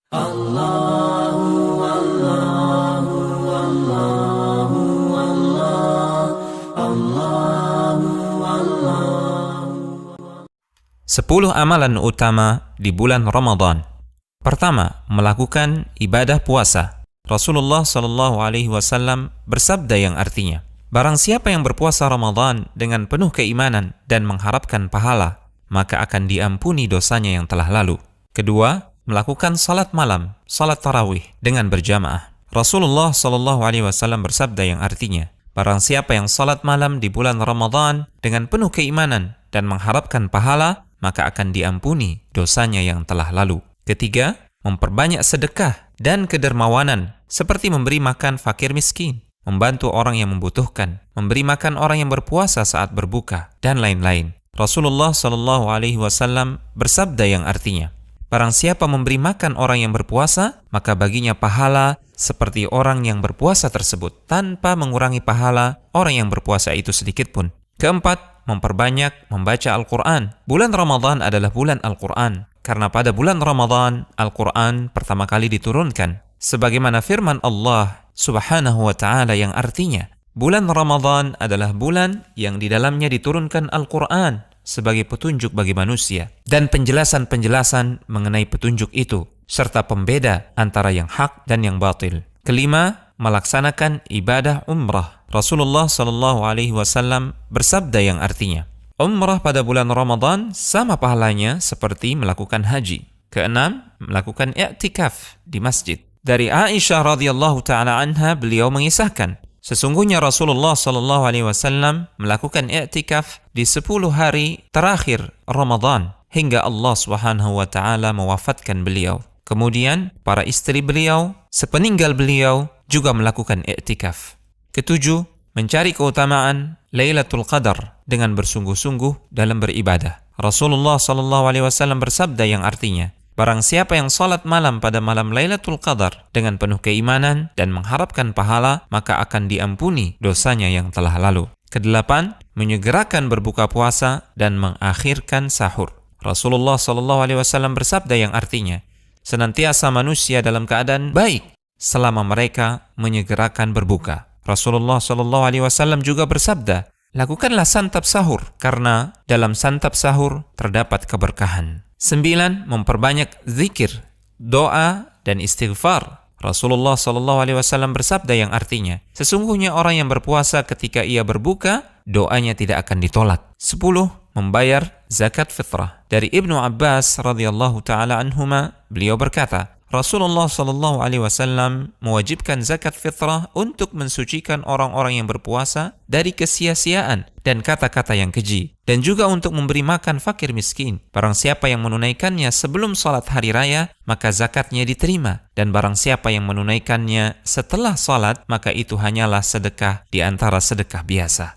Allahu Allahu Allahu Allahu Allahu. 10 amalan utama di bulan Ramadan. Pertama, melakukan ibadah puasa. Rasulullah SAW bersabda yang artinya, barang siapa yang berpuasa Ramadan dengan penuh keimanan dan mengharapkan pahala, maka akan diampuni dosanya yang telah lalu. Kedua, melakukan salat malam, salat tarawih dengan berjamaah. Rasulullah SAW bersabda yang artinya, barang siapa yang salat malam di bulan Ramadan dengan penuh keimanan dan mengharapkan pahala, maka akan diampuni dosanya yang telah lalu. Ketiga, memperbanyak sedekah dan kedermawanan, seperti memberi makan fakir miskin, membantu orang yang membutuhkan, memberi makan orang yang berpuasa saat berbuka, dan lain-lain. Rasulullah SAW bersabda yang artinya, barang siapa memberi makan orang yang berpuasa, maka baginya pahala seperti orang yang berpuasa tersebut, tanpa mengurangi pahala orang yang berpuasa itu sedikit pun. Keempat, memperbanyak membaca Al-Quran. Bulan Ramadan adalah bulan Al-Quran, karena pada bulan Ramadan, Al-Quran pertama kali diturunkan. Sebagaimana firman Allah Subhanahu wa Ta'ala yang artinya, bulan Ramadan adalah bulan yang di dalamnya diturunkan Al-Quran sebagai petunjuk bagi manusia, dan penjelasan-penjelasan mengenai petunjuk itu, serta pembeda antara yang hak dan yang batil. Kelima, melaksanakan ibadah umrah. Rasulullah SAW bersabda yang artinya, umrah pada bulan Ramadan sama pahalanya seperti melakukan haji. Keenam, melakukan i'tikaf di masjid. Dari Aisyah radhiyallahu taala anha, beliau mengisahkan, sesungguhnya Rasulullah SAW melakukan i'tikaf di 10 hari terakhir Ramadan hingga Allah Subhanahu wa taala mewafatkan beliau. Kemudian para istri beliau sepeninggal beliau juga melakukan i'tikaf. Ketujuh, mencari keutamaan Lailatul Qadar dengan bersungguh-sungguh dalam beribadah. Rasulullah SAW bersabda yang artinya, barang siapa yang salat malam pada malam Lailatul Qadar dengan penuh keimanan dan mengharapkan pahala, maka akan diampuni dosanya yang telah lalu. Kedelapan, menyegerakan berbuka puasa dan mengakhirkan sahur. Rasulullah SAW bersabda yang artinya, senantiasa manusia dalam keadaan baik selama mereka menyegerakan berbuka. Rasulullah SAW juga bersabda, lakukanlah santap sahur, karena dalam santap sahur terdapat keberkahan. 9. Memperbanyak zikir, doa, dan istighfar. Rasulullah SAW bersabda yang artinya, sesungguhnya orang yang berpuasa ketika ia berbuka, doanya tidak akan ditolak. 10. Membayar zakat fitrah. Dari Ibnu Abbas radhiyallahu taala anhuma, beliau berkata, Rasulullah SAW mewajibkan zakat fitrah untuk mensucikan orang-orang yang berpuasa dari kesia-siaan dan kata-kata yang keji, dan juga untuk memberi makan fakir miskin. Barang siapa yang menunaikannya sebelum salat hari raya, maka zakatnya diterima, dan barang siapa yang menunaikannya setelah salat, maka itu hanyalah sedekah di antara sedekah biasa.